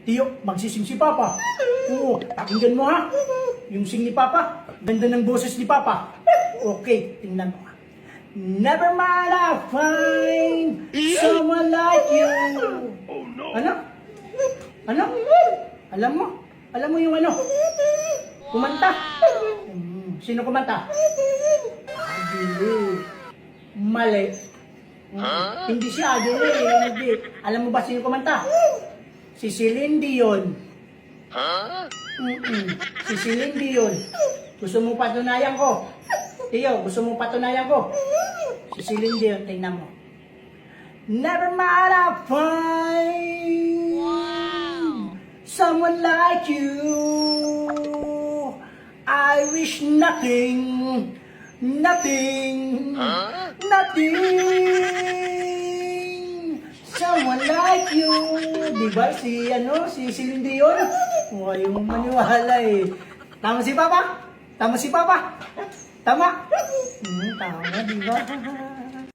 Tiyo, magsising si Papa. Oo, pakinggan mo ha. Yung sing ni Papa, ganda ng boses ni Papa. Okay, tingnan mo. Never mind, I'll find someone like you. Ano? Ano? Alam mo yung ano? Kumanta? Sino kumanta? Adele. Mali. Hindi si Adele, hindi. Alam mo ba sino kumanta? Si Celine Dion. Si Celine Dion. Gusto mo patunayan ko? Tiyo, gusto mo patunayan ko? Si Celine Dion, tingnan mo. Never mind, I'll find someone like you. I wish nothing. Someone like you. Diba si Celine Dion? Huwag yung maniwala eh. Tama si Papa? Tama? Tama, diba?